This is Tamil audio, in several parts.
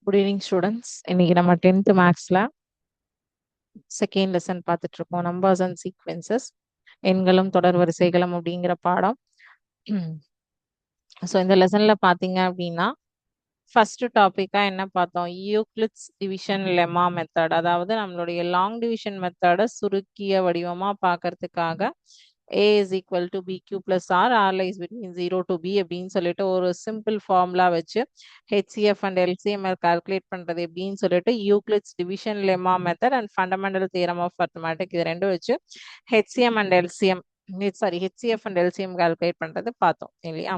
Good evening students. இன்னைக்கு நம்ம 10th மேக்ஸ்ல செகண்ட் லெசன் பார்த்துட்டு இருக்கோம். நம்பர்ஸ் அண்ட் சீக்வென்சஸ், எண்களும் தொடர் வரிசைகளும் அப்படிங்கிற பாடம். ஸோ இந்த லெசன்ல பார்த்தீங்க அப்படின்னா ஃபர்ஸ்ட் டாபிக்கா என்ன பார்த்தோம்? யூக்ளிட்ஸ் டிவிஷன் லெமா மெத்தட், அதாவது நம்மளுடைய லாங் டிவிஷன் மெத்தடை சுருக்கிய வடிவமா பார்க்கறதுக்காக a is equal to bq plus r, r lies between 0 to b அப்படின்னு சொல்லிட்டு ஒரு சிம்பிள் ஃபார்முலா வச்சு HCF and LCM கால்குலேட் பண்றது எப்படின்னு சொல்லிட்டு Euclid's division lemma method and fundamental theorem of arithmetic, இது ரெண்டும் வச்சு HCM and LCM HCF and LCM calculate பண்றது பார்த்தோம் இல்லையா?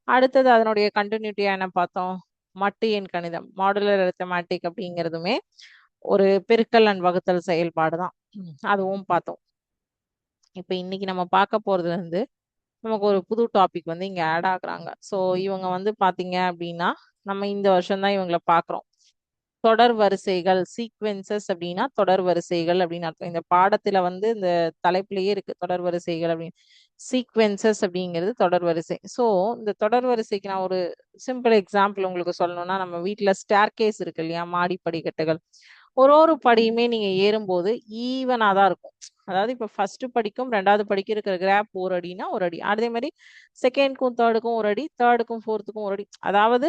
அடுத்தது அதனுடைய கண்டினியூட்டியா என்ன பார்த்தோம்? மட்டு எண் கணிதம், மாடுலர் அரித்மெட்டிக் அப்படிங்கிறதுமே ஒரு பெருக்கல் அண்ட் வகுத்தல் செயல்பாடு தான், அதுவும் பார்த்தோம். இப்ப இன்னைக்கு நம்ம பார்க்க போறதுல இருந்து நமக்கு ஒரு புது டாபிக் வந்து இங்க ஆட் ஆகுறாங்க. ஸோ இவங்க வந்து பாத்தீங்க அப்படின்னா நம்ம இந்த வருஷம் தான் இவங்களை பாக்குறோம். தொடர் வரிசைகள், சீக்வென்சஸ் அப்படின்னா தொடர் வரிசைகள் அப்படின்னு அர்த்தம். இந்த பாடத்துல வந்து இந்த தலைப்புலயே இருக்கு தொடர் வரிசைகள் அப்படின்னு. சீக்வென்சஸ் அப்படிங்கிறது தொடர் வரிசை. ஸோ இந்த தொடர் வரிசைக்கு நான் ஒரு சிம்பிள் எக்ஸாம்பிள் உங்களுக்கு சொல்லணும்னா, நம்ம வீட்டுல ஸ்டேர் கேஸ் இருக்கு இல்லையா, மாடி படிக்கட்டுகள், ஒரு படியுமே நீங்க ஏறும்போது ஈவனா தான் இருக்கும். அதாவது இப்ப ஃபர்ஸ்ட் படிக்கும் ரெண்டாவது படிக்க இருக்கிற கிராப் ஒரு அடினா ஒரு அடி, அதே மாதிரி செகண்ட்க்கும் தேர்டுக்கும் ஒரு அடி, தேர்டுக்கும் ஃபோர்த்துக்கும் ஒரு அடி, அதாவது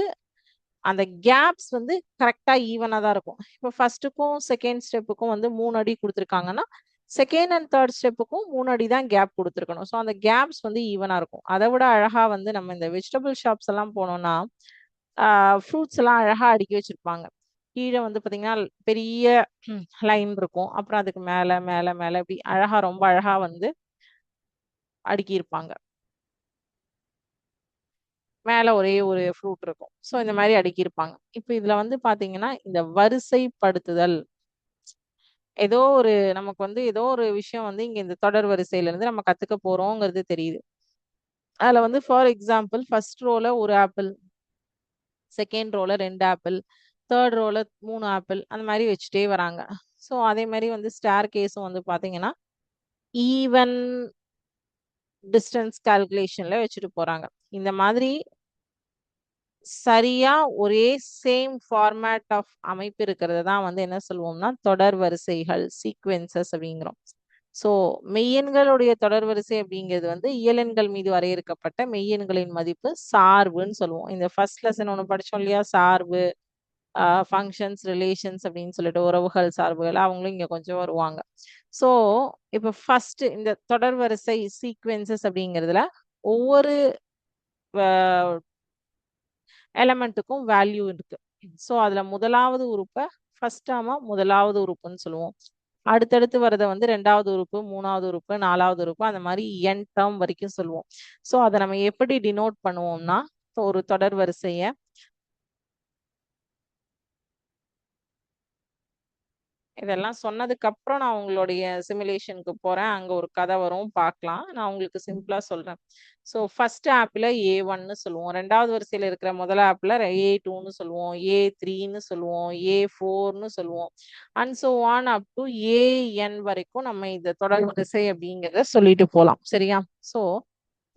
அந்த கேப்ஸ் வந்து கரெக்டா ஈவனா தான் இருக்கும். இப்போ ஃபர்ஸ்ட்டுக்கும் செகண்ட் ஸ்டெப்புக்கும் வந்து 3 அடி கொடுத்துருக்காங்கன்னா செகண்ட் அண்ட் தேர்ட் ஸ்டெப்புக்கும் 3 அடி தான் கேப் கொடுத்துருக்கணும். ஸோ அந்த கேப்ஸ் வந்து ஈவனா இருக்கும். அதை விட அழகா வந்து நம்ம இந்த வெஜிடபிள் ஷாப்ஸ் எல்லாம் போனோம்னா ஃப்ரூட்ஸ் எல்லாம் அழகா அடுக்கி வச்சிருப்பாங்க. கீழே வந்து பாத்தீங்கன்னா பெரிய லைன் இருக்கும், அப்புறம் அதுக்கு மேல மேல மேல இப்படி அழகா ரொம்ப அழகா வந்து அடுக்கி இருப்பாங்க. மேல ஒரே ஒரு ஃப்ரூட் இருக்கும். ஸோ இந்த மாதிரி அடுக்கி இருப்பாங்க. இப்போ இதுல வந்து பாத்தீங்கன்னா இந்த வரிசைப்படுத்துதல், ஏதோ ஒரு நமக்கு வந்து ஏதோ ஒரு விஷயம் வந்து இங்க இந்த தொடர் வரிசையில இருந்து நம்ம கத்துக்க போறோங்கிறது தெரியுது. அதுல வந்து ஃபார் எக்ஸாம்பிள் ஃபர்ஸ்ட் ரோல ஒரு ஆப்பிள், செகண்ட் ரோல 2 ஆப்பிள், தேர்ட் ரோல 3 ஆப்பிள், அந்த மாதிரி வச்சுட்டே வராங்க. ஸோ அதே மாதிரி வந்து ஸ்டார் கேஸும் வந்து பாத்தீங்கன்னா ஈவன் டிஸ்டன்ஸ் கால்குலேஷன்ல வச்சுட்டு போறாங்க. இந்த மாதிரி சரியா ஒரே சேம் ஃபார்மேட் ஆஃப் அமைப்பு இருக்கிறது தான் வந்து என்ன சொல்லுவோம்னா தொடர் வரிசைகள், சீக்வென்சஸ் அப்படிங்கிறோம். ஸோ மெய்யெண்களுடைய தொடர் வரிசை அப்படிங்கிறது வந்து இயலெண்கள் மீது வரையறுக்கப்பட்ட மெய்யெண்களின் மதிப்பு சார்புன்னு சொல்லுவோம். இந்த ஃபர்ஸ்ட் லெசன் ஒன்று படிச்சோம் இல்லையா, சார்பு, ஃபங்க்ஷன்ஸ், ரிலேஷன்ஸ் அப்படின்னு சொல்லிட்டு உறவுகள், சார்புகள், அவங்களும் இங்க கொஞ்சம் வருவாங்க. ஸோ இப்போ ஃபர்ஸ்ட் இந்த தொடர் வரிசை சீக்வென்சஸ் அப்படிங்கிறதுல ஒவ்வொரு எலமெண்ட்டுக்கும் வேல்யூ இருக்கு. ஸோ அதுல முதலாவது உறுப்பை ஃபர்ஸ்ட் டேர்மா முதலாவது உறுப்புன்னு சொல்லுவோம். அடுத்தடுத்து வரதை வந்து ரெண்டாவது உறுப்பு, மூணாவது உறுப்பு, நாலாவது உறுப்பு, அந்த மாதிரி n டேர்ம் வரைக்கும் சொல்லுவோம். ஸோ அதை நம்ம எப்படி டினோட் பண்ணுவோம்னா, ஒரு தொடர் வரிசைய இதெல்லாம் சொன்னதுக்கு அப்புறம் நான் உங்களுடைய சிமுலேஷனுக்கு போறேன். அங்க ஒரு கதை வரும், பார்க்கலாம். நான் உங்களுக்கு சிம்பிளா சொல்றேன். ஸோ ஃபர்ஸ்ட் ஆப்ல A1ன்னு சொல்லுவோம், ரெண்டாவது வரிசையில இருக்கிற முதல் ஆப்ல A2ன்னு சொல்லுவோம், A3ன்னு சொல்லுவோம், A4ன்னு சொல்லுவோம், and so on up to AN வரைக்கும் நம்ம இந்த தொடர் வரிசை அப்படிங்கிறத சொல்லிட்டு போலாம். சரியா? ஸோ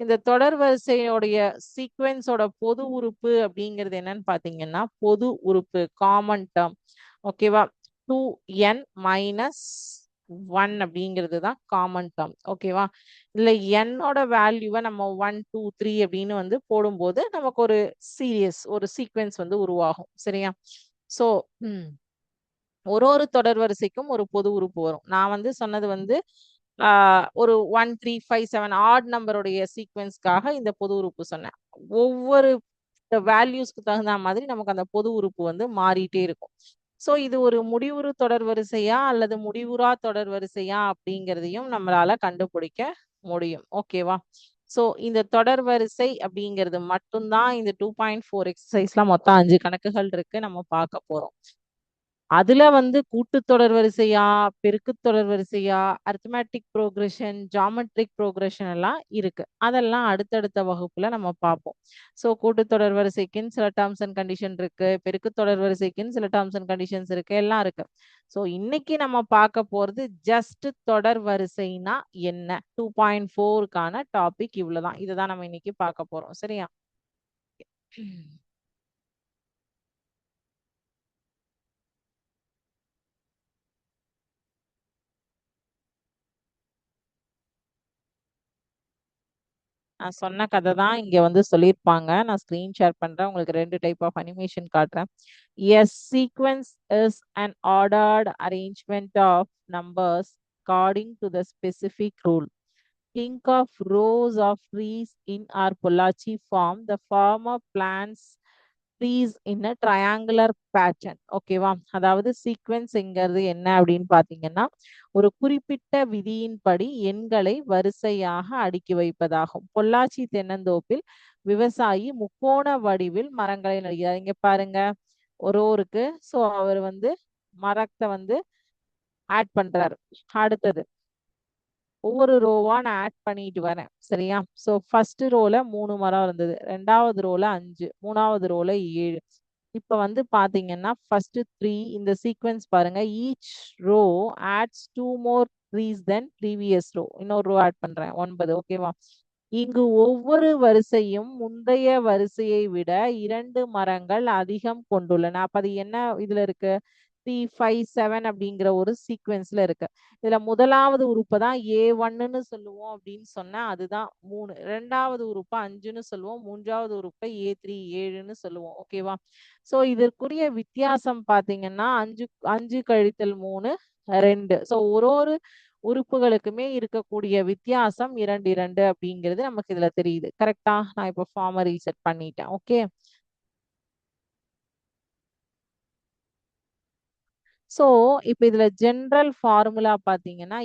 இந்த தொடர் வரிசையோடைய சீக்வென்ஸோட பொது உறுப்பு அப்படிங்கிறது என்னன்னு பாத்தீங்கன்னா, பொது உறுப்பு காமன் டேர்ம், ஓகேவா, 2n மைனஸ் 1 அப்படிங்கிறது தான் காமன் டேர்ம். ஓகேவா? இதுல என்னோட வேல்யூவை நம்ம 1 2 3 அப்படின்னு வந்து போடும்போது நமக்கு ஒரு ஒரு சீக்வென்ஸ் வந்து உருவாகும். சரியா? ஸோ ஒரு தொடர் வரிசைக்கும் ஒரு பொது உறுப்பு வரும். நான் வந்து சொன்னது வந்து ஒரு 1 3 5 7 ஆட் நம்பருடைய சீக்வென்ஸ்க்காக இந்த பொது உறுப்பு சொன்னேன். ஒவ்வொரு வேல்யூஸ்க்கு தகுந்த மாதிரி நமக்கு அந்த பொது உறுப்பு வந்து மாறிட்டே இருக்கும். ஸோ இது ஒரு முடிவுறு தொடர் வரிசையா அல்லது முடிவுறா தொடர் வரிசையா அப்படிங்கிறதையும் நம்மளால கண்டுபிடிக்க முடியும். ஓகேவா? ஸோ இந்த தொடர் வரிசை அப்படிங்கிறது மட்டும்தான் இந்த 2.4 எக்ஸசைஸ்ல மொத்தம் 5 கணக்குகள் இருக்கு, நம்ம பார்க்க போறோம். அதுல வந்து கூட்டுத்தொடர் வரிசையா, பெருக்குத்தொடர் வரிசையா, அரித்மெட்டிக் ப்ரோக்ரஷன், ஜாமெட்ரிக் ப்ரோக்ரஷன் எல்லாம் இருக்கு. அதெல்லாம் அடுத்தடுத்த வகுப்புல நம்ம பார்ப்போம். ஸோ கூட்டுத்தொடர் வரிசைக்குன்னு சில டேர்ம்ஸ் அண்ட் கண்டிஷன் இருக்கு, பெருக்குத்தொடர் வரிசைக்குன்னு சில டேர்ம்ஸ் அண்ட் கண்டிஷன்ஸ் இருக்கு, எல்லாம் இருக்கு. ஸோ இன்னைக்கு நம்ம பார்க்க போறது ஜஸ்ட் தொடர் வரிசைனா என்ன, 2.4க்கான டாபிக் இவ்வளவுதான். இதுதான் நம்ம இன்னைக்கு பார்க்க போறோம். சரியா? நான் சொன்ன கதை தான் இங்க வந்து சொல்லியிருப்பாங்க. நான் ஸ்கிரீன் ஷேர் பண்றேன். உங்களுக்கு 2 டைப் ஆஃப் அனிமேஷன் காட்டுறேன். As sequence is an ordered arrangement of numbers according to the specific rule. Think of rows of trees in our Pollachi farm. The farmer plants trees in a triangular pattern. ஓகேவா? அதாவது சீக்வென்ஸ்ங்கிறது என்ன அப்படின்னு பாத்தீங்கன்னா ஒரு குறிப்பிட்ட விதியின்படி எண்களை வரிசையாக அடுக்கி வைப்பதாகும். பொள்ளாச்சி தென்னந்தோப்பில் விவசாயி முக்கோண வடிவில் மரங்களை நடுகிறார். இங்க பாருங்க ஒருக்கு சோ அவர் வந்து மரத்தை வந்து ஆட் பண்றாரு. அடுத்தது ஒவ்வொரு ரோவா நான் ஆட் பண்ணிட்டு வரேன். சரியா? சோ ஃபர்ஸ்ட் ரோல 3 மரம் இருந்தது, ரெண்டாவது ரோல 5, மூணாவது ரோல 7. இப்ப வந்து பாத்தீங்கன்னா ஃபர்ஸ்ட் 3 இந்த சீக்வென்ஸ் பாருங்க. Each row adds 2 more trees than previous row. இன்னொரு ரோ ஆட் பண்றேன் 9. ஓகேவா? இங்கு ஒவ்வொரு வரிசையும் முந்தைய வரிசையை விட 2 மரங்கள் அதிகம் கொண்டுள்ளன. அப்ப அது என்ன இதுல இருக்கு? 3, 5, 7 அப்படிங்கிற ஒரு சீக்வென்ஸ்ல இருக்கு. இதுல முதலாவது உறுப்பை தான் A1ன்னு சொல்லுவோம் அப்படின்னு சொன்னா அதுதான் 3. ரெண்டாவது உறுப்பை 5ன்னு சொல்லுவோம். மூன்றாவது உறுப்பை A3 7ன்னு சொல்லுவோம். ஓகேவா? சோ இதற்குரிய வித்தியாசம் பாத்தீங்கன்னா 5 5 கழித்தல் 3 2. சோ ஒரு உறுப்புகளுக்குமே இருக்கக்கூடிய வித்தியாசம் 2 2 அப்படிங்கிறது நமக்கு இதுல தெரியுது. கரெக்டா? நான் இப்ப ஃபார்ம ரீசெட் பண்ணிட்டேன். ஓகே. சோ இப்ப இதுல ஜெனரல் ஃபார்முலா பாத்தீங்கன்னா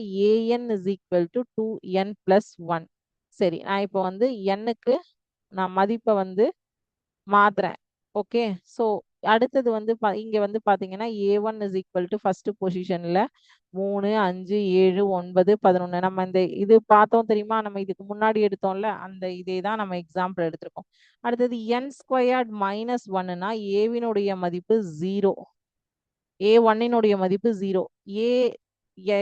an is equal to 2n plus 1. சரி, நான் இப்ப வந்து n-க்கு நான் மதிப்பை வந்து மாத்துறேன். ஓகே. சோ அடுத்தது வந்து இங்க வந்து பாத்தீங்கன்னா a1 is equal to first பொசிஷன்ல 3, 5, 7, 9, 11. நம்ம இந்த இது பார்த்தோம் தெரியுமா? நம்ம இதுக்கு முன்னாடி எடுத்தோம்ல அந்த இதே தான் நம்ம எக்ஸாம்பிள் எடுத்திருக்கோம். அடுத்தது n ஸ்கொயர்ட் மைனஸ் 1னா ஏவினுடைய மதிப்பு 0. A1 மதிப்பு 0.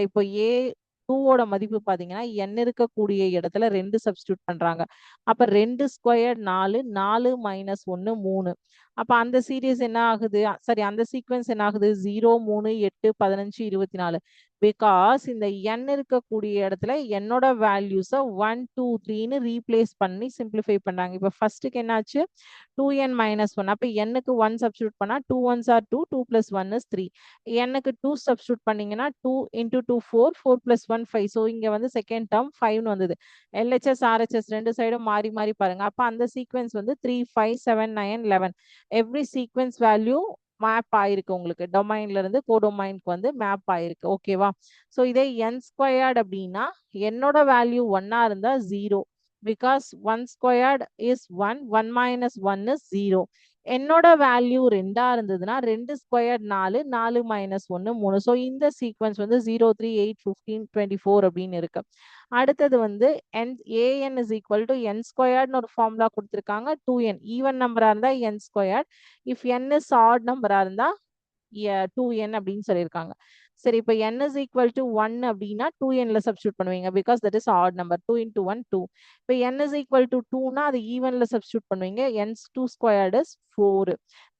இப்போ A2 மதிப்பு பாத்தீங்கன்னா n இருக்கக்கூடிய இடத்துல 2 சப்ஸ்டியூட் பண்றாங்க. அப்ப 2 ஸ்கொயர் 4, 4 மைனஸ் 1 3. அப்ப அந்த சீரியஸ் என்ன ஆகுது? சரி, அந்த சீக்வென்ஸ் என்ன ஆகுது? 0, 3, 8, 15, 24. பிகாஸ் இந்த n இருக்கக்கூடிய இடத்துல என்னோட வேல்யூஸ 1, 2, 3ன்னு ரீப்ளேஸ் பண்ணி சிம்பிளிஃபை பண்றாங்க. இப்ப ஃபர்ஸ்ட்டுக்கு என்னாச்சு? 2n minus 1. அப்ப n-க்கு 1 சப்ஸ்டியூட் பண்ணா 2 1s are 2, 2 plus 1 is 3. n-க்கு 2 substitute பண்ணீங்கன்னா 2 into 2 4, 4 plus 1 5. ஸோ இங்க வந்து செகண்ட் டேர்ம் 5ன்னு வந்தது. LHS RHS ரெண்டு சைடும் மாறி மாறி பாருங்க. அப்ப அந்த சீக்வென்ஸ் வந்து 3 5 7 9 11. எவ்ரி சீக்வென்ஸ் வேல்யூ மேப் ஆயிருக்கு. உங்களுக்கு டொமைன்ல இருந்து கோடொமைனுக்கு வந்து மேப் ஆயிருக்கு. ஓகேவா? ஸோ இதே n ஸ்கொயர்ட் அப்படின்னா என்னோட வேல்யூ 1 இருந்தா 0. because 1 squared is 1, 1 minus 1 is 0. என்னோட வேல்யூ 2 இருந்ததுன்னா 2 ஸ்கொயர்ட் 4, 4 மைனஸ் 1 3. ஸோ இந்த சீக்வன்ஸ் வந்து 0, 3, 8, 15, 24 அப்படின்னு இருக்கு. அடுத்தது வந்து an is equal to n ஸ்கொயர்ட்னு ஒரு ஃபார்முலா கொடுத்துருக்காங்க. 2n ஈவன் நம்பரா இருந்தா n squared, if n is odd நம்பரா இருந்தா 2n அப்படின்னு சொல்லியிருக்காங்க. சரி, இப்போ n is equal to 1 அப்படின்னா 2n-ல சப்ஸ்டியூட் பண்ணுவீங்க. Because that is add number. 2 into 1 2. இப்போ n is equal to 2னா அது ஈவன்ல சப்ஸ்டியூட் பண்ணுவீங்க. n 2 squared is 4.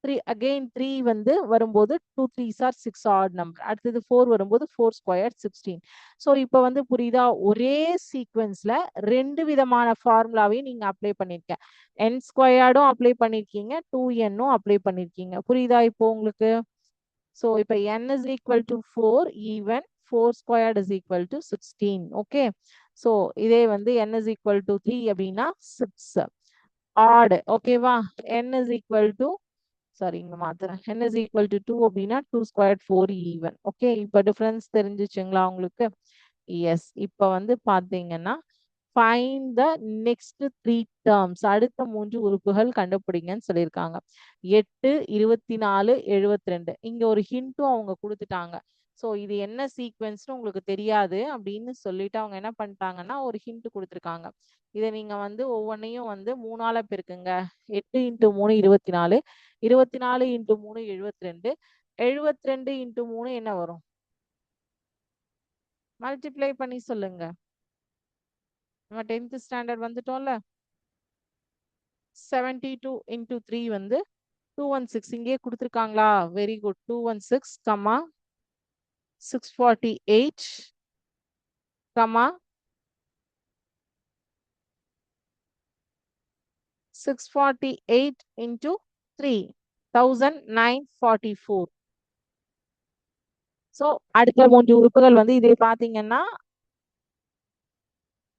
3 again 3 வந்து வரும்போது 2 3s are 6 ஆட் நம்பர். அடுத்தது 4 வரும்போது 4 squared 16. ஸோ இப்போ வந்து புரியுதா? ஒரே சீக்வென்ஸ்ல 2 விதமான ஃபார்முலாவையும் நீங்க அப்ளை பண்ணிருக்க. n ஸ்கொயர்டும் அப்ளை பண்ணிருக்கீங்க, 2n-ம் அப்ளை பண்ணிருக்கீங்க. புரியுதா இப்போ உங்களுக்கு? So இப்போ n is equal to 4 even 4 squared is equal to 16. Okay. So இதே வந்து n is equal to 3 அப்படின்னா 6 odd. ஓகேவா? n is equal to sorry இங்க மாத்துறேன். n is equal to 2 அப்படின்னா 2 squared 4 even. ஓகே, இப்போ டிஃபரன்ஸ் தெரிஞ்சுச்சுங்களா உங்களுக்கு? எஸ். இப்போ வந்து பாத்தீங்கன்னா find the next 3 terms. அடுத்த 3 உறுப்புகள் கண்டுபிடிங்கன்னு சொல்லியிருக்காங்க. 8, 24, 72. இங்க ஒரு ஹிண்ட்டும் அவங்க கொடுத்துட்டாங்க. ஸோ இது என்ன சீக்வென்ஸ்னு உங்களுக்கு தெரியாது அப்படின்னு சொல்லிட்டு அவங்க என்ன பண்ணிட்டாங்கன்னா ஒரு ஹிண்ட் கொடுத்துருக்காங்க. இதை நீங்க வந்து ஒவ்வொன்றையும் வந்து 3ஆல பெருக்குங்க. 8 into 3 24, 24 into 3 72, 72 into 3 என்ன வரும்? மல்டிப்ளை பண்ணி சொல்லுங்க. நம்ம 10th ஸ்டாண்டர்ட் வந்துட்டோம்ல. 72 into 3 வந்து 216. இங்கே கொடுத்துருக்காங்களா? Very good. 216 comma 648 comma 648 into 3, 1944. So அடுத்த 3 உறுப்புகள் வந்து இதே பார்த்தீங்கன்னா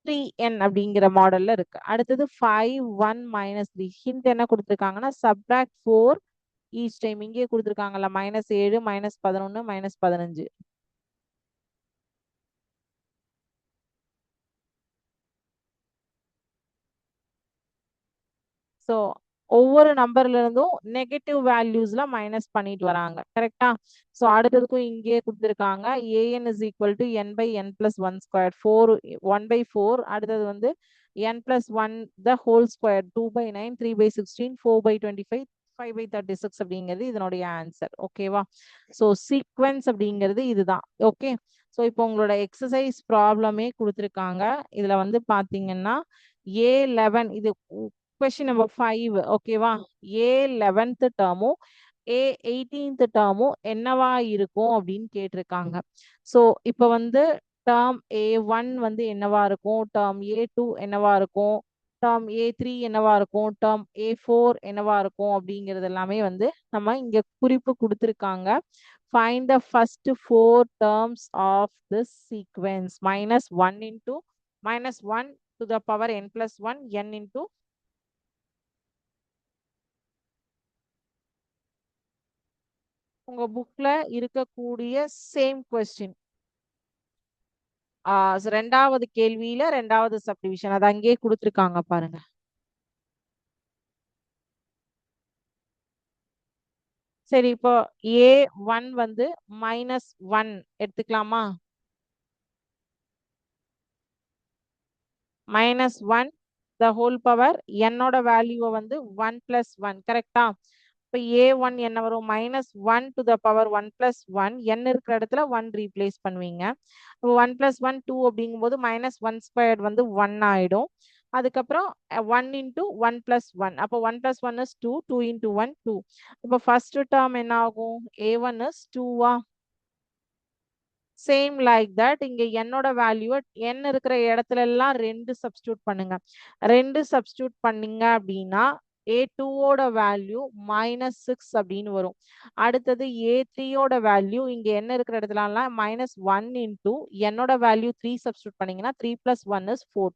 3n அப்படிங்கிற மாடல்ல இருக்கு. அடுத்தது 5 1 -3 ஹிண்ட் என்ன கொடுத்துருக்காங்கன்னா சப்ட்ராக்ட் 4 ஈச் டைம். இங்கே கொடுத்துருக்காங்கல்ல -7 -11 -15. ஸோ ஒவ்வொரு நம்பர்ல இருந்தும் நெகட்டிவ் வேல்யூஸ்ல மைனஸ் பண்ணிட்டு வராங்க. கரெக்டா? ஸோ அடுத்ததுக்கும் இங்கே கொடுத்துருக்காங்க an is equal to n by n plus 1 squared 4 1 by 4. அடுத்தது வந்து n plus 1 the whole square 2 by 9 3 by 16 4 by 25 5 by 36 அப்படிங்கிறது இதனுடைய ஆன்சர். ஓகேவா? ஸோ சீக்வன்ஸ் அப்படிங்கிறது இதுதான். ஓகே. ஸோ இப்போ உங்களோட எக்ஸசைஸ் ப்ராப்ளமே கொடுத்துருக்காங்க. இதுல வந்து பாத்தீங்கன்னா A11 இது question number 5. ஓகேவா? A11th டேர்மும் A18th டேர்மும் என்னவா இருக்கும் அப்படின்னு கேட்டிருக்காங்க. ஸோ இப்போ வந்து டேர்ம் A1 வந்து என்னவா இருக்கும், டேர்ம் A2 என்னவா இருக்கும், டேர்ம் A3 என்னவா இருக்கும், டேர்ம் A4 என்னவா இருக்கும் அப்படிங்கிறது எல்லாமே வந்து நம்ம இங்க குறிப்பு கொடுத்துருக்காங்க. Find the first 4 terms of this sequence. -1 into -1 to the power n plus 1 n into உங்க புக்ல இருக்கக்கூடிய சேம் கொஸ்டின். ரெண்டாவது கேள்வியில ரெண்டாவது சப்டிவிஷன் அது அங்கேயே கொடுத்துருக்காங்க பாருங்க. சரி, இப்போ A1 வந்து -1 எடுத்துக்கலாமா? -1 the whole power என்னோட வேல்யூவை வந்து 1 plus 1. கரெக்டா? இப்போ A1 என்ன வரும்? -1 to the power 1 plus 1. n இருக்கிற இடத்துல 1 ரீப்ளேஸ் பண்ணுவீங்க. 1 plus 1 2 அப்படிங்கும்போது -1 ஸ்கொயர்ட் வந்து 1 ஆயிடும். அதுக்கப்புறம் 1 into 1 plus 1. அப்போ 1 plus 1 is 2. 2 into 1 2. இப்போ ஃபர்ஸ்ட் டேர்ம் என்ன ஆகும்? A1 is 2. Same like that இங்க என்னோட வேல்யூ n இருக்கிற இடத்துல எல்லாம் 2 சப்ஸ்டியூட் பண்ணுங்க. 2 சப்ஸ்டியூட் பண்ணீங்க அப்படின்னா A2 ஓட வேல்யூ -6 அப்படின்னு வரும். அடுத்தது A3 ஓட வேல்யூ இங்க என்ன இருக்கிற இடத்துல எல்லாம் -1 into என்னோட வேல்யூ 3 சப்ஸ்டியூட் பண்ணீங்கன்னா 3 plus 1 is 4.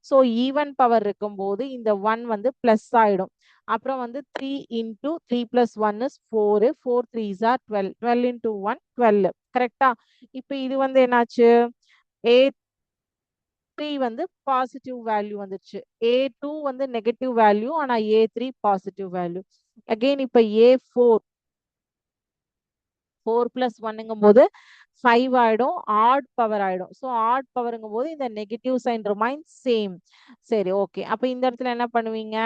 So even power இருக்கும்போது இந்த 1 வந்து பிளஸ் ஆயிடும். அப்புறம் வந்து 3 into 3 plus 1 is 4. 4 3s are 12. 12 into 1 12. கரெக்டா? இப்போ இது வந்து என்னாச்சு? A3 வந்து பாசிட்டிவ் வேல்யூ வந்துச்சு. A2 வந்து நெகட்டிவ் வேல்யூ, ஆனா A3 பாசிட்டிவ் வேல்யூ. அகைன் இப்போ A4 4 plus 1ங்கும் போது 5 ஆயிடும். ஆட் பவர் ஆயிடும். ஸோ ஆட் பவருங்கும் போது இந்த நெகட்டிவ் சைன் ரிமைன் சேம். சரி, ஓகே. அப்போ இந்த இடத்துல என்ன பண்ணுவீங்க?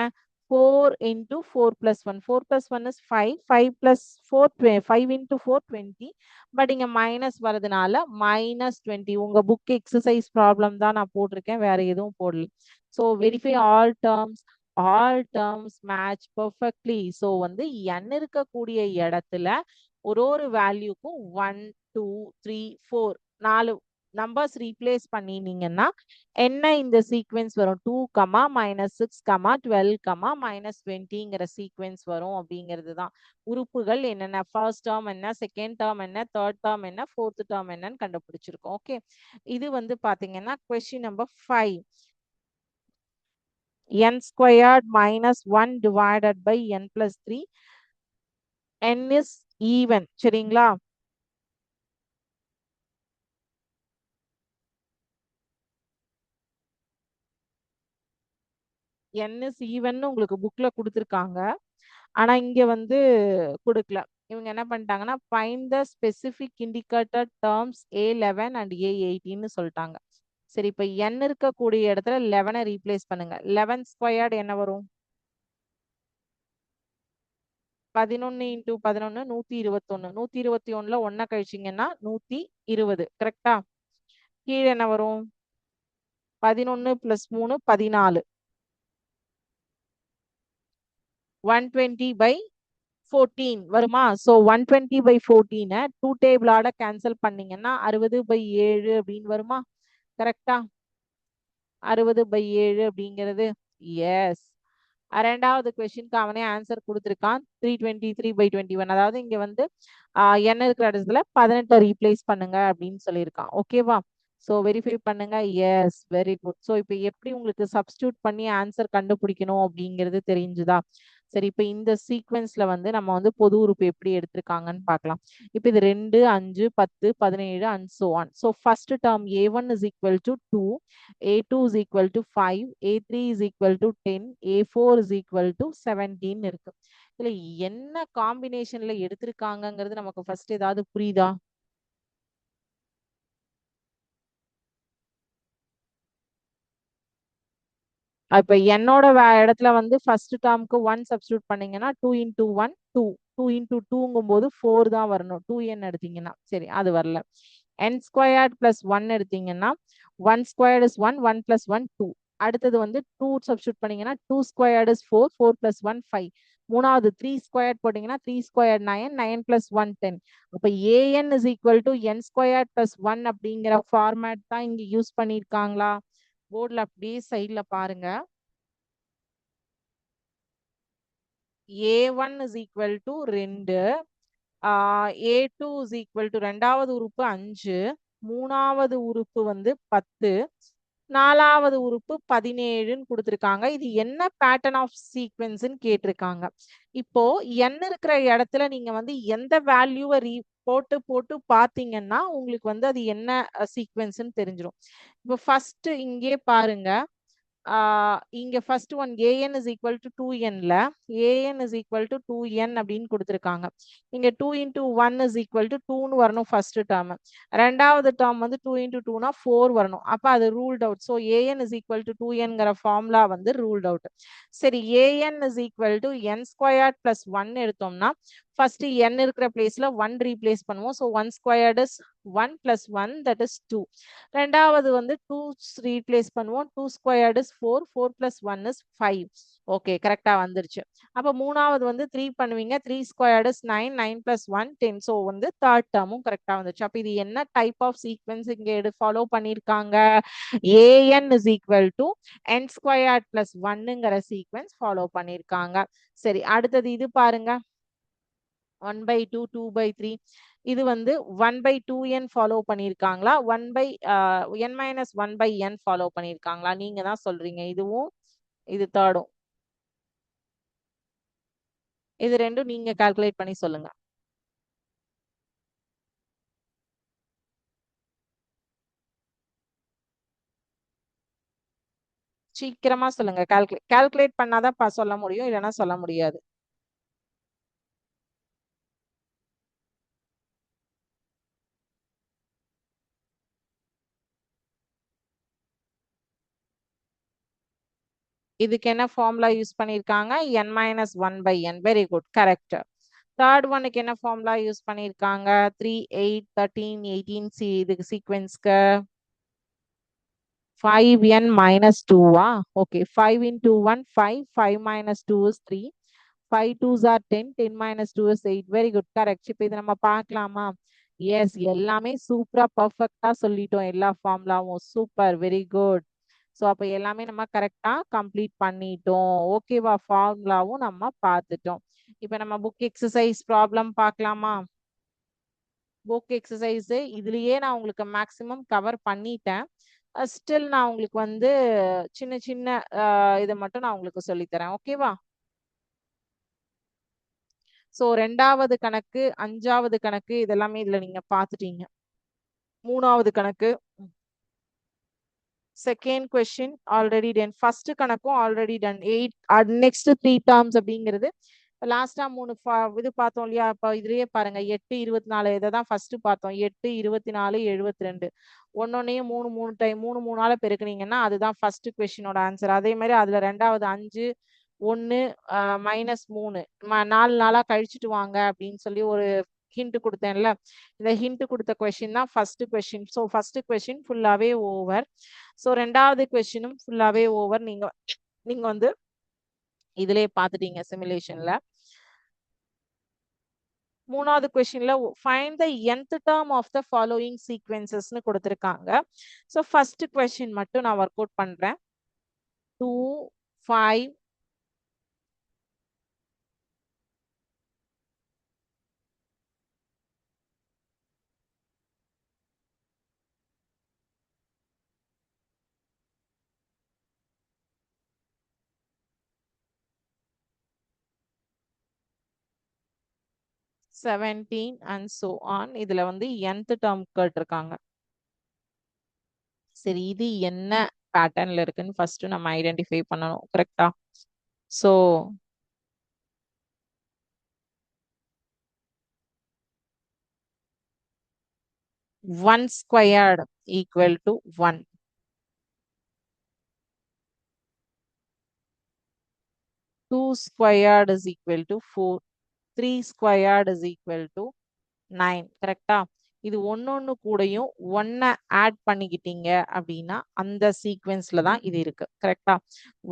4 into 4 plus 1. 4 plus 1 is 5. 5 plus 4 5 into 4 20. But இங்க மைனஸ் வரதுனால -20. உங்க புக் எக்ஸசைஸ் ப்ராப்ளம் தான் நான் போட்டிருக்கேன், வேற எதுவும் போடல. So verify all terms match perfectly. So வந்து n இருக்கக்கூடிய இடத்துல ஒரு வேல்யூக்கும் 1 2 3 4 4 நம்பர்ஸ் ரீப்ளேஸ் பண்ணினீங்கன்னா என்ன இந்த சீக்வென்ஸ் வரும்? 2, -6, 12, -20ங்கிற சீக்வென்ஸ் வரும் அப்படிங்கிறது தான். உறுப்புகள் என்னென்ன, ஃபர்ஸ்ட் டேர்ம் என்ன, செகண்ட் டேர்ம் என்ன, தேர்ட் டேர்ம் என்ன, ஃபோர்த் டேர்ம் என்னன்னு கண்டுபிடிச்சிருக்கோம். ஓகே. இது வந்து பாத்தீங்கன்னா question number 5. n squared -1 divided by n plus 3. n is even. சரிங்களா? n is even உங்களுக்கு புக்ல கொடுத்துருக்காங்க. ஆனா இங்க வந்து கொடுக்கல. இவங்க என்ன பண்ணிட்டாங்கன்னா find the specific indicator terms A11 and A18 சொல்லிட்டாங்க. சரி, இப்ப n இருக்கக்கூடிய இடத்துல 11 ரீப்ளேஸ் பண்ணுங்க. 11 ஸ்கொயர்ட் என்ன வரும்? 11 into 11 121. 121ல 1 கழிச்சீங்கன்னா 120. கரெக்டா? கீழே என்ன வரும்? 11 plus 3 14. 120 by 14 வருமா? ஸோ 120 by 14 2 டேபிளோட கேன்சல் பண்ணீங்கன்னா 60/7 அப்படின்னு வருமா? கரெக்டா? 60/7 அப்படிங்கிறது எஸ். ரெண்டாவது கொஸ்டினுக்கு அவனே ஆன்சர் கொடுத்துருக்கான் 323/21. அதாவது இங்க வந்து n இருக்கிற இடத்துல 18 ரீப்ளேஸ் பண்ணுங்க அப்படின்னு சொல்லியிருக்கான். ஓகேவா? ஸோ வெரிஃபை பண்ணுங்க. Yes, very good. ஸோ இப்போ எப்படி உங்களுக்கு சப்ஸ்டியூட் பண்ணி ஆன்சர் கண்டுபிடிக்கணும் அப்படிங்கிறது தெரிஞ்சுதா? சரி, இப்போ இந்த சீக்வென்ஸ்ல வந்து நம்ம வந்து பொது உறுப்பு எப்படி எடுத்திருக்காங்கன்னு பார்க்கலாம். இப்போ இது 2, 5, 10, 17 and so on. So first term a1 is equal to 2, a2 is equal to 5, a3 is equal to 10, a4 is equal to 17 இருக்கு. இதுல என்ன காம்பினேஷன்ல எடுத்திருக்காங்கங்கிறது நமக்கு ஃபர்ஸ்ட் ஏதாவது புரியுதா? இப்ப என்னோட இடத்துல வந்து ஃபர்ஸ்ட் டேர்முக்கு 1 சப்ஸ்டியூட் பண்ணீங்கன்னா 2 into 1 2, 2 into 2ங்கும் போது 4 தான் வரணும். 2n எடுத்தீங்கன்னா சரி, அது வரல. n squared plus 1 எடுத்தீங்கன்னா 1 squared is 1, 1 plus 1 2. அடுத்தது வந்து 2 சப்ஸ்டியூட் பண்ணீங்கன்னா 2 squared is 4, 4 plus 1 5. மூணாவது 3 squared போட்டீங்கன்னா 3 squared 9, 9 plus 1 10. அப்ப an is equal to n squared plus 1 அப்படிங்கிற ஃபார்மேட் தான் இங்க யூஸ் பண்ணிருக்காங்களா? போர்ட்ல அப்படியே சைட்ல பாருங்க. a1 is equal to 2, a2 is equal to ரெண்டாவது உறுப்பு 5, மூணாவது உறுப்பு வந்து 10, நாலாவது உறுப்பு 17ன்னு கொடுத்திருக்காங்க. இது என்ன பேட்டர்ன் ஆஃப் சீக்வென்ஸ்ன்னு கேட்டிருக்காங்க. இப்போ n இருக்கிற இடத்துல நீங்க வந்து எந்த வேல்யூவை போட்டு போட்டு பாத்தீங்கன்னா உங்களுக்கு வந்து அது என்ன சீக்வென்ஸ்ன்னு தெரிஞ்சிடும். இப்போ ஃபர்ஸ்ட் இங்கே பாருங்க. இங்க first one an is equal to 2nல an is equal to 2n அப்படின்னு கொடுத்திருக்காங்க. இங்க 2 into 1 is equal to 2ன்னு வரணும் ஃபர்ஸ்ட் டேர்ம். ரெண்டாவது டேர்ம் வந்து 2 into 2னா 4 வரணும். அப்ப அது ruled out. So an is equal to 2nங்கிற ஃபார்முலா வந்து ரூல்ட் அவுட். சரி, an is equal to n squared plus 1 எடுத்தோம்னா ஃபர்ஸ்ட் n இருக்கிற பிளேஸ்ல 1 ரீப்ளேஸ் பண்ணுவோம். So 1 squared is 1 plus 1, that is 2. ரெண்டாவது வந்து 2 ரீப்ளேஸ் பண்ணுவோம். 2 squared is 4, 4 plus 1 is 5. Okay, கரெக்டா வந்துருச்சு. அப்ப மூணாவது வந்து 3 பண்ணுவீங்க. 3 squared is 9, 9 plus 1 10. ஸோ வந்து தேர்ட் டேர்மும் கரெக்டா வந்துச்சு. அப்ப இது என்ன டைப் ஆஃப் சீக்வென்ஸ் இங்க ஃபாலோ பண்ணிருக்காங்க? an is equal to n squared plus 1ங்கிற சீக்வென்ஸ் ஃபாலோ பண்ணிருக்காங்க. சரி, அடுத்தது இது பாருங்க. 1/2, 2/3. இது வந்து 1/2n ஃபாலோ பண்ணிருக்காங்களா, 1/n-1/n ஃபாலோ பண்ணிருக்காங்களா? நீங்க தான் சொல்றீங்க. இதுவும் இது தேர்டும், இது ரெண்டும் நீங்க கால்குலேட் பண்ணி சொல்லுங்க. சீக்கிரமா சொல்லுங்க. கால்குலேட் பண்ணாதான் சொல்ல முடியும், இல்லைன்னா சொல்ல முடியாது. இதுக்கு என்ன ஃபார்முலா யூஸ் பண்ணிருக்காங்க? n-1/n. Very good, correct. Third ஒனுக்கு என்ன ஃபார்முலா யூஸ் பண்ணிருக்காங்க? 3, 8, 13, 18. இதுக்கு சீக்வென்ஸ்க்கு 5n minus 2. Okay, 5 into 1, 5. 5 minus 2 is 3. 5 2s are 10. 10 minus 2 is 8. Very good, correct. இப்போ இது நம்ம பார்க்கலாமா? எஸ், எல்லாமே சூப்பரா பர்ஃபெக்டா சொல்லிட்டோம். எல்லா ஃபார்முலாவும் சூப்பர், வெரி குட். ஸோ அப்போ எல்லாமே நம்ம கரெக்டா கம்ப்ளீட் பண்ணிட்டோம். ஓகேவா? ஃபார்முலாவும் நம்ம பார்த்துட்டோம். இப்போ நம்ம புக் எக்ஸசைஸ் ப்ராப்ளம் பார்க்கலாமா? புக் எக்ஸசைஸ் இதுலயே நான் உங்களுக்கு மேக்ஸிமம் கவர் பண்ணிட்டேன். ஸ்டில் நான் உங்களுக்கு வந்து சின்ன சின்ன இதை மட்டும் நான் உங்களுக்கு சொல்லித்தரேன். ஓகேவா? ஸோ ரெண்டாவது கணக்கு, அஞ்சாவது கணக்கு இதெல்லாமே இதுல நீங்க பார்த்துட்டீங்க. மூணாவது கணக்கு, second question already done. First கணக்கும் ஆல்ரெடி டன். 8 நெக்ஸ்ட் 3 டேர்ம்ஸ் அப்படிங்கிறது லாஸ்டா 3 இது பார்த்தோம் இல்லையா? இப்போ இதுலயே பாருங்க, 8 24 இதை தான் ஃபர்ஸ்ட் பார்த்தோம். 8 24 72 ஒன்னொன்னையும் 3 3 டைம் 3 3ஆல பெருக்குனீங்கன்னா அதுதான் ஃபர்ஸ்ட் கொஸ்டினோட ஆன்சர். அதே மாதிரி அதுல ரெண்டாவது 5 1 -3 4 நாளா கழிச்சுட்டு வாங்க அப்படின்னு சொல்லி ஒரு ஹிண்ட் கொடுத்தேன்ல. இந்த ஹிண்ட் கொடுத்த கொஸ்டின் தான் first question. So first question ஃபுல்லாவே ஓவர். ஸோ ரெண்டாவது கொஸ்டினும் ஃபுல்லாவே ஓவர். நீங்க நீங்க வந்து இதுலயே பார்த்துட்டீங்க சிமுலேஷன்ல. மூணாவது கொஸ்டின்ல find the nth term of the following சீக்வென்சஸ்னு கொடுத்துருக்காங்க. ஸோ ஃபர்ஸ்ட் கொஸ்டின் மட்டும் நான் ஒர்க் அவுட் பண்றேன். 2, 5, 17 and so on. இதுல வந்து nth term கேட்டிருக்காங்க. சரி, இது என்ன பேட்டர்ன்ல இருக்குன்னு ஃபர்ஸ்ட் நம்ம ஐடென்டிஃபை பண்ணணும். கரெக்டா? So 1 squared equal to 1. 2 squared is equal to 4. 3 squared is equal to 9. கரெக்டா? இது ஒன்னொன்னு கூடயும் 1 ஆட் பண்ணிக்கிட்டீங்க அப்படின்னா அந்த சீக்வென்ஸ்ல தான் இது இருக்கு. கரெக்டா?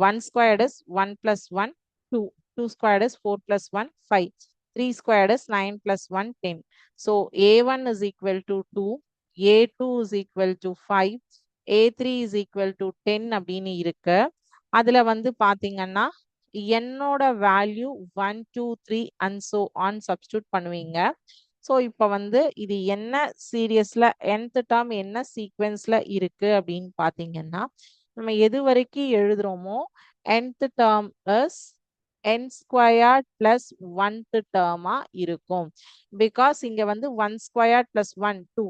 1 squared is 1 plus 1 2. 2 squared is 4 plus 1 5. 3 squared is 9 plus 1 10. So A1 is equal to 2. A2 is equal to 5. A3 is equal to 10 அப்படின்னு இருக்கு. அதுல வந்து பாத்தீங்கன்னா என்னோட value 1 2 3 and so on substitute பண்ணுவீங்க. ஸோ இப்போ வந்து இது என்ன சீரியஸ்ல nth டேர்ம் என்ன சீக்வென்ஸ்ல இருக்கு அப்படின்னு பாத்தீங்கன்னா நம்ம எது வரைக்கும் எழுதுறோமோ nth term is n squared plus 1th டேர்மா இருக்கும். பிகாஸ் இங்க வந்து 1 squared plus 1 2,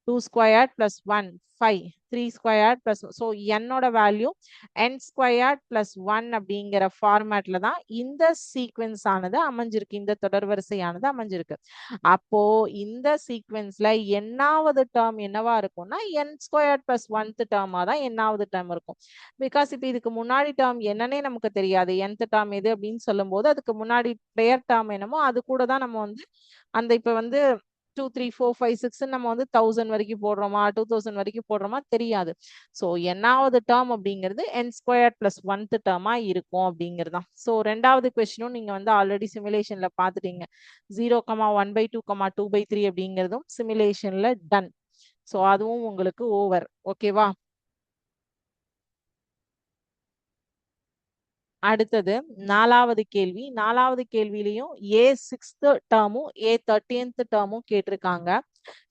2 squared plus 1 5, 3 squared plus, so என்னோட வேல்யூ n ஸ்கொயர்ட் பிளஸ் 1 அப்படிங்கிற ஃபார்மேட்ல தான் இந்த சீக்வென்ஸ் ஆனது அமைஞ்சிருக்கு, இந்த தொடர் வரிசையானது அமைஞ்சிருக்கு. அப்போ இந்த சீக்வென்ஸ்ல என்னாவது டேர்ம் என்னவா இருக்கும்னா n ஸ்கொயர்ட் பிளஸ் 1th டேர்மா தான் என்னாவது டேர்ம் இருக்கும். பிகாஸ் இப்போ இதுக்கு முன்னாடி டேர்ம் என்னன்னே நமக்கு தெரியாது. nth டேர்ம் எது அப்படின்னு சொல்லும் போது அதுக்கு முன்னாடி ப்ரேயர் டேர்ம் என்னமோ அது கூட தான் நம்ம வந்து அந்த இப்ப வந்து 2 3 4 5 6 நம்ம வந்து 1000 வரைக்கும் போடுறோமா 2000 வரைக்கும் போடுறோமா தெரியாது. ஸோ என்னாவது டேர்ம் அப்படிங்கிறது n ஸ்கொயர் பிளஸ் 1th டேர்மா இருக்கும் அப்படிங்கிறது தான். ஸோ ரெண்டாவது கொஸ்டினும் நீங்க வந்து ஆல்ரெடி சிமுலேஷன்ல பார்த்துட்டீங்க. 0,1/2, 2/3 அப்படிங்கிறதும் சிமுலேஷன்ல டன். ஸோ அதுவும் உங்களுக்கு ஓவர். ஓகேவா? அடுத்தது நாலாவது கேள்வி. நாலாவது கேள்வியிலையும் A6th டேர்மும் A13th டேர்மும் கேட்டிருக்காங்க.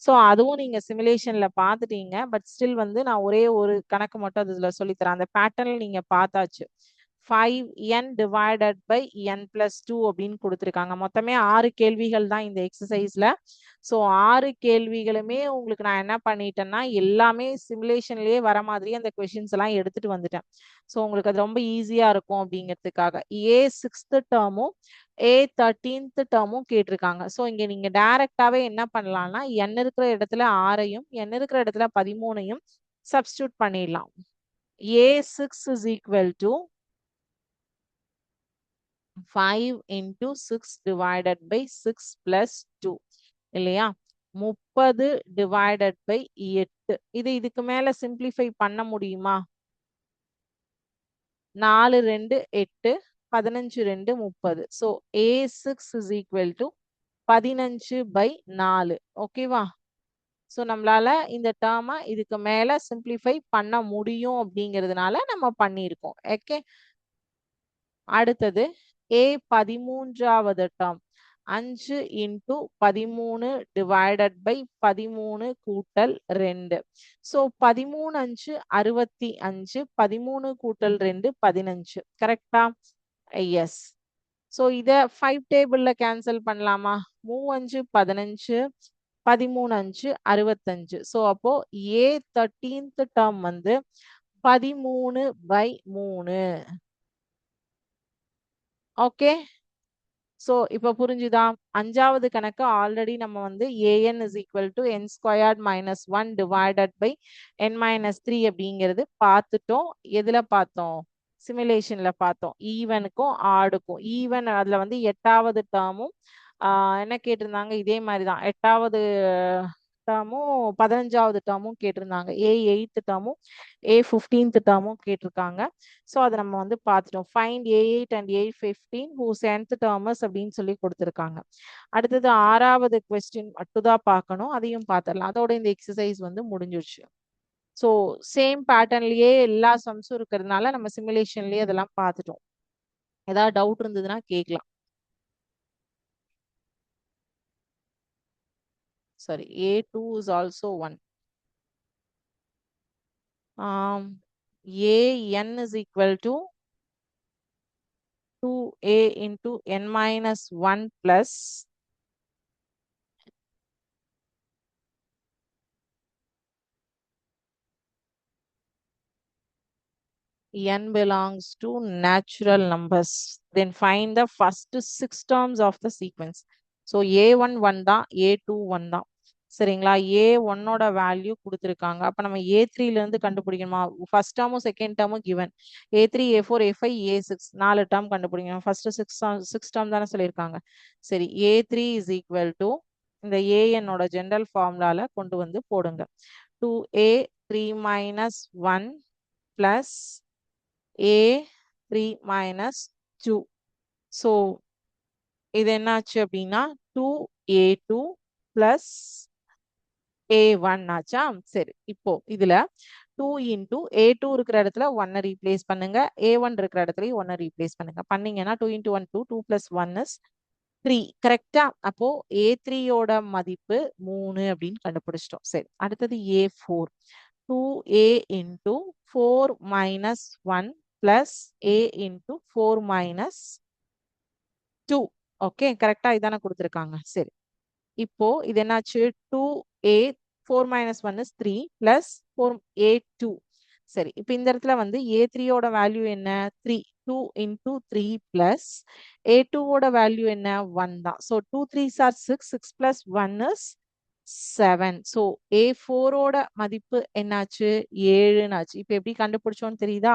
ஸோ அதுவும் நீங்க சிமுலேஷன்ல பார்த்துட்டீங்க. பட் ஸ்டில் வந்து நான் ஒரே ஒரு கணக்கு மட்டும் அதுல சொல்லித்தரேன். அந்த பேட்டர்ன் நீங்க பார்த்தாச்சு. 5n divided by n plus 2 அப்படின்னு கொடுத்துருக்காங்க. மொத்தமே 6 கேள்விகள் தான் இந்த எக்ஸசைஸ்ல. ஸோ 6 கேள்விகளுமே உங்களுக்கு நான் என்ன பண்ணிட்டேன்னா எல்லாமே சிமுலேஷன்லயே வர மாதிரி அந்த கொஷின்ஸ் எல்லாம் எடுத்துட்டு வந்துட்டேன். ஸோ உங்களுக்கு அது ரொம்ப ஈஸியா இருக்கும் அப்படிங்கிறதுக்காக. A6th டேர்மும் A13th டேர்மும் கேட்டிருக்காங்க. ஸோ இங்க நீங்க டைரக்டாவே என்ன பண்ணலாம்னா n இருக்கிற இடத்துல 6ஐயும் n இருக்கிற இடத்துல 13ஐயும் சப்ஸ்டியூட் பண்ணிடலாம். A6 is equal to 5 into 6 divided by 6 plus 2 இல்லையா? 30 divided by 8. இதுக்கு மேல சிம்பிளிஃபை பண்ண முடியுமா? 4 2 8, 15 2 30. So A6 is equal to 15 by 4. ஓகேவா? ஸோ நம்மளால இந்த டேர்மை இதுக்கு மேல சிம்பிளிஃபை பண்ண முடியும் அப்படிங்கிறதுனால நம்ம பண்ணியிருக்கோம். ஓகே, அடுத்தது A13வது டேர்ம் 5 into 13 divided by 13 கூட்டல் 2. ஸோ 13 5 65, 13 கூட்டல் 2 15. கரெக்டா? எஸ். ஸோ இதை 5 டேபிள்ல கேன்சல் பண்ணலாமா? 3 5 15, 13 5 65. ஸோ அப்போ A13th டேர்ம் வந்து 13/3. ஓகே, ஸோ இப்போ புரிஞ்சுதா? அஞ்சாவது கணக்கு ஆல்ரெடி நம்ம வந்து an is equal to n squared minus 1 divided by n minus 3 அப்படிங்கிறது பார்த்துட்டோம். எதுல பார்த்தோம்? சிமுலேஷன்ல பார்த்தோம். ஈவனுக்கும் ஆடுக்கும். ஈவன் அதுல வந்து 8வது டேர்மும் என்ன கேட்டிருந்தாங்க? இதே மாதிரி தான் 8வது டேர்மும் 15வது டேர்மும் கேட்டிருந்தாங்க. A8th டேர்மும் A15th டேர்மும் கேட்டிருக்காங்க. ஸோ அதை நம்ம வந்து பார்த்துட்டோம். Find A8 and A15 whose nth terms அப்படின்னு சொல்லி கொடுத்துருக்காங்க. அடுத்தது 6வது கொஸ்டின் மட்டும் தான் பார்க்கணும். அதையும் பார்த்துடலாம். அதோட இந்த எக்ஸசைஸ் வந்து முடிஞ்சிருச்சு. ஸோ சேம் பேட்டர்ன்லயே எல்லா சம்ஸும் இருக்கிறதுனால நம்ம சிமுலேஷன்லயே அதெல்லாம் பார்த்துட்டோம். ஏதாவது டவுட் இருந்ததுன்னா கேட்கலாம். Sorry, A2 is also 1. AN is equal to 2A into n minus 1 plus n belongs to natural numbers. Then find the first 6 terms of the sequence. So a1 1 தான், a2 1 தான். சரிங்களா? a1 ஓட வேல்யூ கொடுத்துருக்காங்க. அப்ப நம்ம a3ல இருந்து கண்டுபிடிக்கணுமா? ஃபர்ஸ்ட் டேர்மும் செகண்ட் டேர்மும் given. a3 a4 a5 a6 4 term கண்டுபிடிக்கணும். ஃபர்ஸ்ட் 6 டேர்ம் தானே சொல்லியிருக்காங்க. சரி, a3 is equal to இந்த an ஓட ஜெனரல் ஃபார்முலால கொண்டு வந்து போடுங்க. 2a 3 minus 1 plus a3 minus 2. So இது என்னாச்சு அப்படின்னா 2a2 plus a1 ஆச்சா? சரி, இப்போ இதுல 2 into a2 இருக்கிற இடத்துல 1 ரீப்ளேஸ் பண்ணுங்க, a1 இருக்கிற இடத்துல 1 ரீப்ளேஸ் பண்ணுங்க. பண்ணீங்கன்னா 2 into 1 2 2 plus 1 is 3. கரெக்டா? அப்போ a3 ஓட மதிப்பு 3 அப்படின்னு கண்டுபிடிச்சிட்டோம். சரி, அடுத்தது a4. 2a into 4 minus 1 plus a into 4 minus 2. Okay, கரெக்டா? இதானே கொடுத்துருக்காங்க. சரி, இப்போ இது என்னாச்சு? 2a 4 minus 1 is 3 plus 4a2. சரி, இப்போ இந்த இடத்துல வந்து a3 ஓட வேல்யூ என்ன? 3. 2 into 3 plus a2 ஓட வேல்யூ என்ன? 1 தான். So 2 3s are 6. 6 plus 1 is 7. So a4 ஓட மதிப்பு என்னாச்சு? 7 ஆச்சு. இப்போ எப்படி கண்டுபிடிச்சோன்னு தெரியுதா?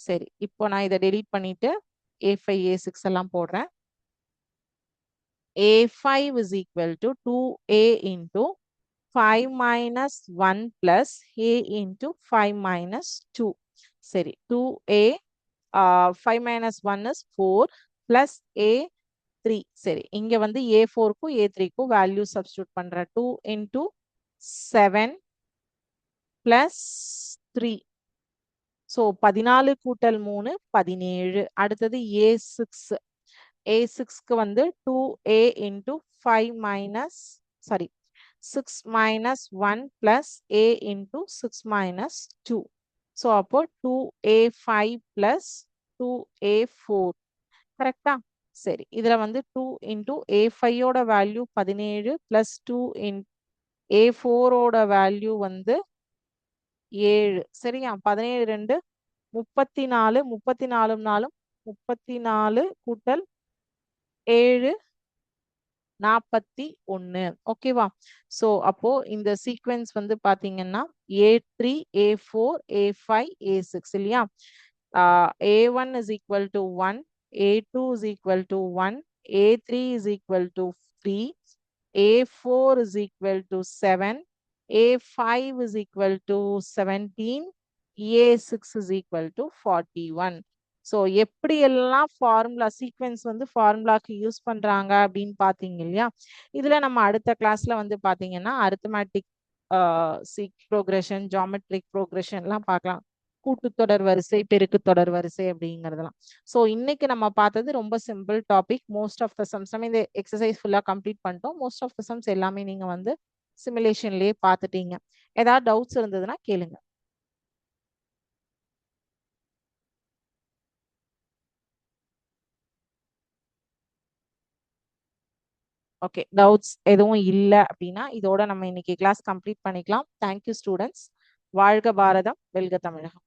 சரி, இப்போ நான் இதை delete பண்ணிட்டு a5 a6 எல்லாம் போடுறேன். a5 is equal to 2a into 5 minus 1 plus a into 5 minus 2. சரி, 2a 5 minus 1 is 4 plus a3. சரி, இங்க வந்து a4 க்கும் a3 க்கும் வேல்யூ சப்ஸ்டிட்யூட் பண்றேன். 2 into 7 plus 3. So 14 கூட்டல் 3 17. அடுத்தது a6. a6க்கு வந்து 2a into 5 minus, sorry, 6 minus 1 plus a into 6 minus 2. So அப்போ 2a5 plus 2a4. கரெக்டா? சரி, இதுல வந்து 2 into a5 ஓட வேல்யூ 17 plus 2 in a4 ஓட வேல்யூ வந்து 7. சரியா? 17 2 34. 34 நாளும் 34 கூட்டல் 7 41. ஓகேவா? ஸோ அப்போ இந்த சீக்வென்ஸ் வந்து பாத்தீங்கன்னா a3 a4 a5 a6 இல்லையா? a1 is equal to 1, a2 is equal to 1, a3 is equal to 3, a4 is equal to 7, a5 is equal to 17, a6 is equal to 41. So எப்படி எல்லாம் ஃபார்முலா சீக்வென்ஸ் வந்து ஃபார்முலாக்கு யூஸ் பண்றாங்க அப்படின்னு பாத்தீங்க இல்லையா? இதுல நம்ம அடுத்த கிளாஸ்ல வந்து பாத்தீங்கன்னா அரித்மெட்டிக் ப்ரோக்ரஷன், ஜாமெட்ரிக் ப்ரோக்ரஷன் எல்லாம் பார்க்கலாம். கூட்டுத்தொடர் வரிசை, பெருக்கு தொடர் வரிசை அப்படிங்கிறதெல்லாம். ஸோ இன்னைக்கு நம்ம பார்த்தது ரொம்ப simple topic. Most of the sums நம்ம இந்த எக்ஸசைஸ் ஃபுல்லா கம்ப்ளீட் பண்ணிட்டோம். மோஸ்ட் ஆஃப் த சம்ஸ் எல்லாமே நீங்க வந்து சிமுலேஷன்லயே பார்த்துட்டீங்க. ஏதாவது டவுட்ஸ் இருந்ததுன்னா கேளுங்க. ஓகே, டவுட்ஸ் எதுவும் இல்லை அப்படின்னா இதோட நம்ம இன்னைக்கு கிளாஸ் கம்ப்ளீட் பண்ணிக்கலாம். Thank you students. வாழ்க பாரதம், வெல்க தமிழகம்.